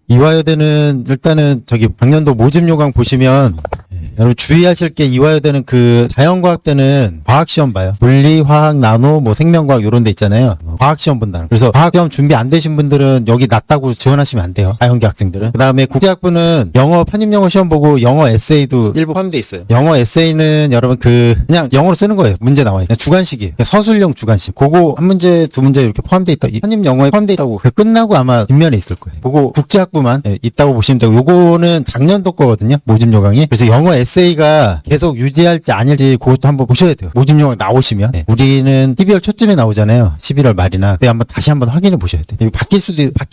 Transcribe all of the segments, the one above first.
이화여대는 일단은 저기 작년도 모집 요강 보시면 여러분 주의하실 게 이화여대는 그 자연과학대는 과학시험 봐요. 물리, 화학, 나노, 뭐 생명과학 요런 데 있잖아요. 과학시험 본다는. 그래서 과학시험 준비 안 되신 분들은 여기 낮다고 지원하시면 안 돼요. 자연계 학생들은. 그 다음에 국제학부는 영어, 편입영어 시험 보고 영어 에세이도 일부 포함되어 있어요. 영어 에세이는 여러분 그냥 영어로 쓰는 거예요. 문제 나와요. 그냥 주관식이에요. 그냥 서술형 주관식. 그거 한 문제, 두 문제 이렇게 포함되어 있다. 편입영어에 포함되어 있다고. 끝나고 아마 뒷면에 있을 거예요. 그거 국제학부만 있다고 보시면 되고 요거는 작년도 거거든요. 모집 요강이. 그래서 영어 에세이가 계속 유지할지 아닐지 그것도 한번 보셔야 돼요. 모집 요강 나오시면. 우리는 12월 초쯤에 나오잖아요. 11월 말이나. 그때 한번 다시 한번 확인해 보셔야 돼요. 이거 바뀔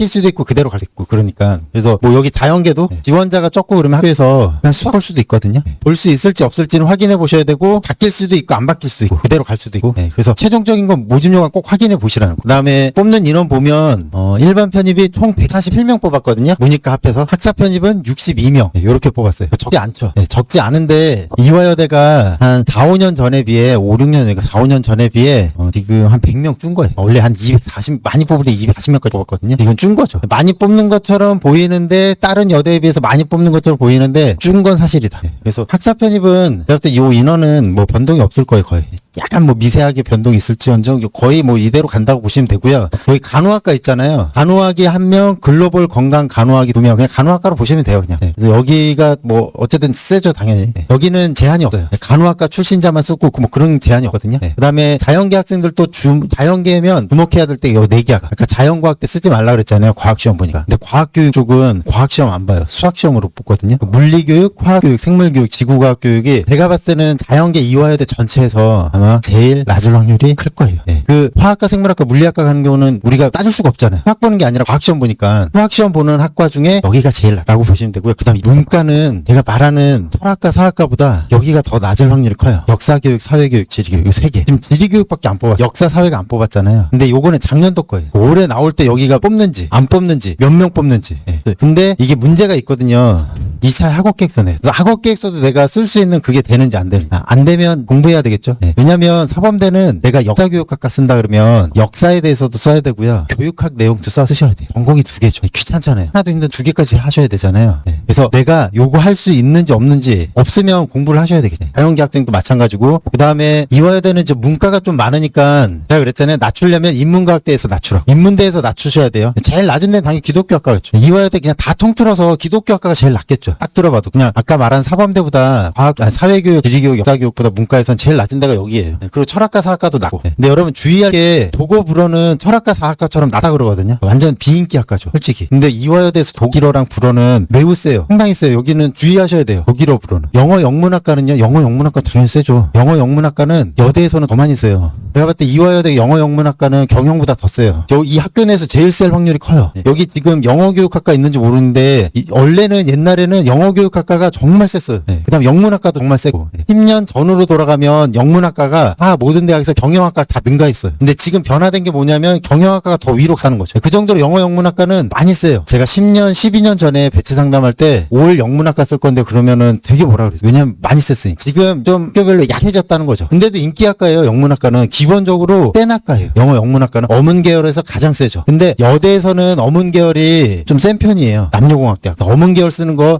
수도 있고 그대로 갈 수도 있고 그러니까. 그래서 뭐 여기 자연계도 지원자가 적고 그러면 학교에서 그냥 수학 볼 수도 있거든요. 볼 수 있을지 없을지는 확인해 보셔야 되고 바뀔 수도 있고 안 바뀔 수도 있고 그대로 갈 수도 있고. 그래서 최종적인 건 모집 요강 꼭 확인해 보시라는 거. 그다음에 뽑는 인원 보면 일반 편입이 총 141명 뽑았거든요. 문이과 합해서 학사 편입은 62명 이렇게 뽑았어요. 적지 않죠. 적지 않은데 이화여대가 한 4, 5년 전에 비해 5, 6년 그러니까 4, 5년 전에 비해 지금 한 100명 준 거예요. 원래 한 240 많이 뽑을 때 240명까지 뽑았거든요. 이건 준 거죠. 많이 뽑는 것처럼 보이는데 다른 여대에 비해서 많이 뽑는 것처럼 보이는데 준 건 사실이다. 그래서 학사 편입은 제가 볼 때 이 인원은 뭐 변동이 없을 거예요. 거의. 약간 뭐 미세하게 변동이 있을지언정 거의 뭐 이대로 간다고 보시면 되고요. 여기 간호학과 있잖아요. 간호학이 1명, 글로벌 건강 간호학이 2명. 그냥 간호학과로 보시면 돼요, 그냥. 그래서 여기가 뭐 어쨌든 세죠, 당연히. 여기는 제한이 없어요. 간호학과 출신자만 쓰고 뭐 그런 제한이 없거든요. 그다음에 자연계 학생들도 자연계면 주목해야 될 때 여기 4개가. 그러니까 자연과학 때 쓰지 말라 그랬잖아요. 과학시험 보니까. 근데 과학교육 쪽은 과학시험 안 봐요. 수학시험으로 뽑거든요. 물리교육, 화학교육, 생물교육, 지구과학 교육이 제가 봤을 때는 자연계 이화여대 전체에서 아마 제일 낮을 확률이 클 거예요. 그 화학과, 생물학과, 물리학과 가는 경우는 우리가 따질 수가 없잖아요. 수학 보는 게 아니라 과학시험 보니까 수학시험 보는 학과 중에 여기가 제일 낮다고 보시면 되고요. 그 다음에 문과는 제가 말하는 철학과, 사학과보다 여기가 더 낮을 확률이 커요. 역사교육, 사회교육, 지리교육 이 3개. 지금 지리교육밖에 안 뽑았어요. 역사, 사회가 안 뽑았잖아요. 근데 요거는 작년도 거예요. 올해 나올 때 여기가 뽑는지 안 뽑는지 몇 명 뽑는지. 근데 이게 문제가 있거든요. 2차 학업계획서네. 학업계획서도 내가 쓸 수 있는 그게 되는지 안 되는지. 안 되면 공부해야 되겠죠. 왜냐면 사범대는 내가 역사교육학과 쓴다 그러면 역사에 대해서도 써야 되고요. 교육학 내용도 쓰셔야 돼요. 전공이 2개죠. 귀찮잖아요. 하나도 힘든 2개까지 하셔야 되잖아요. 그래서 내가 요거 할 수 있는지 없는지 없으면 공부를 하셔야 되겠죠. 자연계 학생도 마찬가지고 그 다음에 이화여대는 이제 문과가 좀 많으니까 제가 그랬잖아요. 낮추려면 인문과학대에서 낮추라. 인문대에서 낮추셔야 돼요. 제일 낮은 데는 당연히 기독교학과겠죠. 이화여대 그냥 다 통틀어서 기독교학과가 제일 낮겠죠. 딱 들어봐도 그냥 아까 말한 사범대보다 사회교육, 지리교육, 역사교육보다 문과에선 제일 낮은 데가 여기예요. 그리고 철학과, 사학과도 낮고. 근데 여러분 주의할 게 도고불어는 철학과, 사학과처럼 낮다 그러거든요. 완전 비인기 학과죠, 솔직히. 근데 이화여대에서 독일어랑 불어는 매우 세요. 상당히 세요. 여기는 주의하셔야 돼요. 독일어, 불어는. 영어 영문학과는요. 영어 영문학과 당연히 세죠. 영어 영문학과는 여대에서는 더 많이 세요. 내가 봤을 때 이화여대 영어 영문학과는 경영보다 더 세요. 이 학교 내에서 제일 셀 확률이 커요. 여기 지금 영어교육학과 있는지 모르는데 원래는 옛날에는 영어교육학과가 정말 셌어요. 그다음 영문학과도 정말 세고 10년 전으로 돌아가면 영문학과가 모든 대학에서 경영학과를 다 능가했어요. 근데 지금 변화된 게 뭐냐면 경영학과가 더 위로 가는 거죠. 그 정도로 영어 영문학과는 많이 세요. 제가 10년, 12년 전에 배치 상담할 때 올 영문학과 쓸 건데 그러면은 되게 뭐라 그랬어요. 왜냐면 많이 셌으니. 지금 좀 학교별로 약해졌다는 거죠. 근데도 인기학과예요. 영문학과는 기본적으로 센 학과예요. 영어 영문학과는 어문 계열에서 가장 세죠. 근데 여대에서는 어문 계열이 좀 센 편이에요. 남녀공학대학. 어문 계열 쓰는 거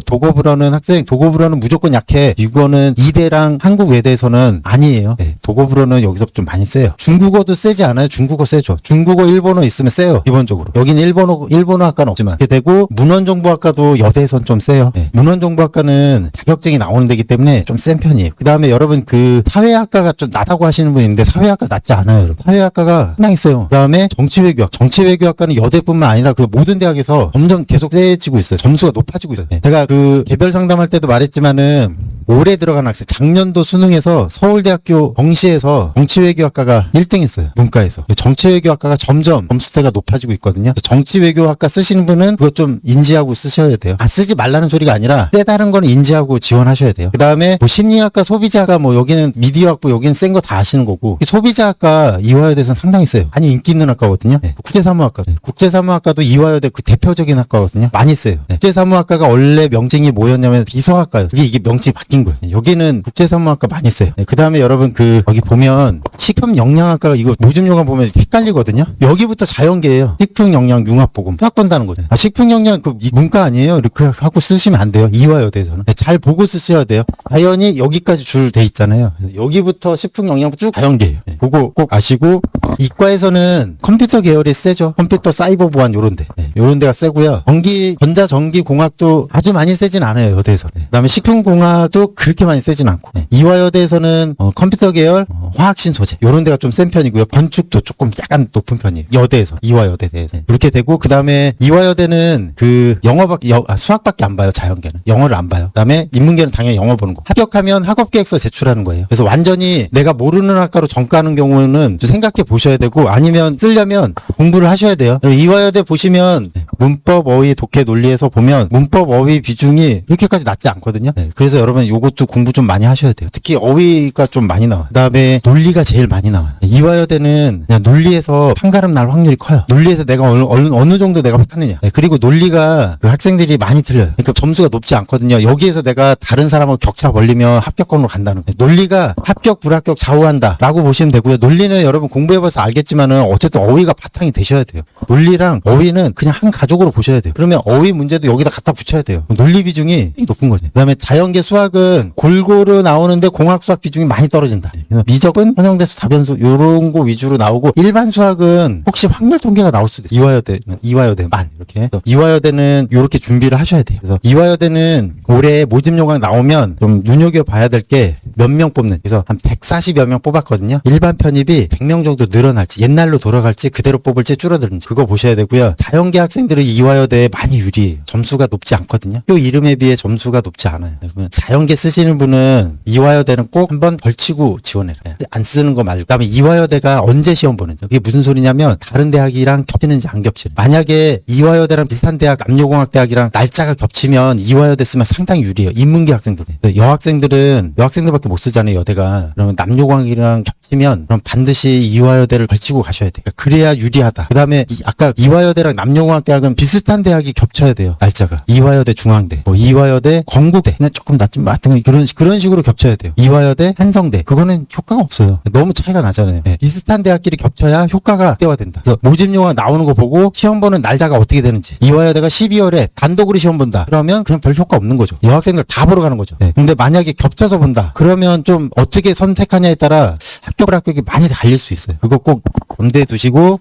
도고불어는 학생 도고불어는 무조건 약해. 이거는 이대랑 한국 외대에서는 아니에요. 도고불어는 여기서 좀 많이 세요. 중국어도 세지 않아요? 중국어 세죠. 중국어, 일본어 있으면 세요. 기본적으로. 여기는 일본어 학과는 없지만. 이렇게 되고 문헌정보학과도 여대에선 좀 세요. 문헌정보학과는 자격증이 나오는 데기 때문에 좀 센 편이에요. 그 다음에 여러분 그 사회학과가 좀 낮다고 하시는 분이 있는데 사회학과 낮지 않아요, 여러분. 사회학과가 상당히 세요. 그 다음에 정치외교학과는 여대뿐만 아니라 그 모든 대학에서 점점 계속 세지고 있어요. 점수가 높아지고 있어요. 제가 그 개별 상담할 때도 말했지만은 올해 들어간 학생 작년도 수능에서 서울대학교 정시에서 정치외교학과가 1등했어요. 문과에서. 정치외교학과가 점점 점수대가 높아지고 있거든요. 정치외교학과 쓰시는 분은 그것 좀 인지하고 쓰셔야 돼요. 쓰지 말라는 소리가 아니라 때다른 거는 인지하고 지원하셔야 돼요. 그 다음에 뭐 심리학과, 소비자학과 뭐 여기는 미디어학부 여기는 센 거 다 아시는 거고 소비자학과 이화여대에서는 상당히 세요. 많이 인기 있는 학과거든요. 국제사무학과. 국제사무학과도 이화여대 그 대표적인 학과거든요. 많이 세요. 국제사무학과가 원래 명칭이 뭐였냐면 비서학과였어요. 이게 명칭이 바뀐 중군. 여기는 국제산업학과 많이 써요. 그 다음에 여러분 여기 보면 식품영양학과가 이거 모집요강 보면 헷갈리거든요. 여기부터 자연계예요. 식품영양융합보건 수학 본다는 거죠. 식품영양 이 문과 아니에요? 이렇게 하고 쓰시면 안 돼요. 이화여대에서는. 잘 보고 쓰셔야 돼요. 자연이 여기까지 줄 돼 있잖아요. 그래서 여기부터 식품영양 쭉 자연계예요. 그거 꼭 아시고 이과에서는 컴퓨터 계열이 세죠. 컴퓨터 사이버 보안 요런 데. 요런 데가 세고요. 전자전기공학도 아주 많이 세진 않아요. 여대에서. 그다음에 식품공학도 그렇게 많이 세진 않고. 이화여대에서는 컴퓨터 계열, 화학신 소재 요런 데가 좀 센 편이고요. 건축도 조금 약간 높은 편이에요. 여대에서. 이화여대에서. 이렇게 되고 그다음에 이화여대는 수학밖에 안 봐요. 자연계는. 영어를 안 봐요. 그다음에 인문계는 당연히 영어 보는 거. 합격하면 학업계획서 제출하는 거예요. 그래서 완전히 내가 모르는 학과로 전과하는 경우는 좀 생각해 보셔야 되고 아니면 쓰려면 공부를 하셔야 돼요. 이화여대 보시면 문법, 어휘, 독해, 논리에서 보면 문법, 어휘 비중이 그렇게까지 낮지 않거든요. 그래서 여러분 요것도 공부 좀 많이 하셔야 돼요. 특히 어휘가 좀 많이 나와요. 그다음에 논리가 제일 많이 나와요. 이화여대는 그냥 논리에서 판가름 날 확률이 커요. 논리에서 내가 어느 정도 내가 봤느냐. 그리고 논리가 그 학생들이 많이 틀려요. 그러니까 점수가 높지 않거든요. 여기에서 내가 다른 사람하고 격차 벌리면 합격권으로 간다는 거예요. 논리가 합격, 불합격 좌우한다라고 보시면 되고요. 논리는 여러분 공부해봐서 알겠지만은 어쨌든 어휘가 바탕이 되셔야 돼요. 논리랑 어휘는 그냥 한 가족으로 보셔야 돼요. 그러면 어휘 문제도 여기다 갖다 붙여야 돼요. 논리 비중이 높은 거죠. 그다음에 자연계 수학은 골고루 나오는데 공학 수학 비중이 많이 떨어진다. 미적은 현형대수 다변수 요런 거 위주로 나오고 일반 수학은 혹시 확률 통계가 나올 수도 있어요. 이화여대만 이렇게. 이화여대는 이렇게 준비를 하셔야 돼요. 그래서 이화여대는 올해 모집 요강 나오면 좀 눈여겨봐야 될 게 몇 명 뽑는. 그래서 한 140여 명 뽑았거든요. 일반 편입이 100명 정도 늘어날지 옛날로 돌아갈지 그대로 뽑을지 줄어들는지 그거 보셔야 되고요. 자연계 학생들은 이화여대에 많이 유리해요. 점수가 높지 않거든요. 표 이름에 비해 점수가 높지 않아요. 그러면 자연계 쓰시는 분은 이화여대는 꼭 한번 걸치고 지원해라. 안 쓰는 거 말고. 그다음에 이화여대가 언제 시험 보는지. 그게 무슨 소리냐면 다른 대학이랑 겹치는지 안 겹치는지. 만약에 이화여대랑 비슷한 대학 남녀공학대학이랑 날짜가 겹치면 이화여대 쓰면 상당히 유리해요. 인문계 학생들이. 여학생들밖에 못 쓰잖아요. 여대가. 그러면 남녀공학이랑 겹치면 그럼 반드시 이화여대를 걸치고 가셔야 돼요. 그래야 유리하다. 그다음에 아까 이화여대랑 남녀공학대학은 비슷한 대학이 겹쳐야 돼요. 날짜가. 이화여대 중앙대, 이화여대 건국대. 그냥 조금 낮은 그런 식으로 겹쳐야 돼요. 이화여대 한성대. 그거는 효과가 없어요. 너무 차이가 나잖아요. 비슷한 대학끼리 겹쳐야 효과가 극대화된다. 그래서 모집 요강 나오는 거 보고 시험 보는 날짜가 어떻게 되는지. 이화여대가 12월에 단독으로 시험 본다. 그러면 그냥 별 효과 없는 거죠. 여학생들 다 보러 가는 거죠. 근데 만약에 겹쳐서 본다. 그러면 좀 어떻게 선택하냐에 따라 합격이 많이 갈릴 수 있어요. 그거 꼭 염두에 두시고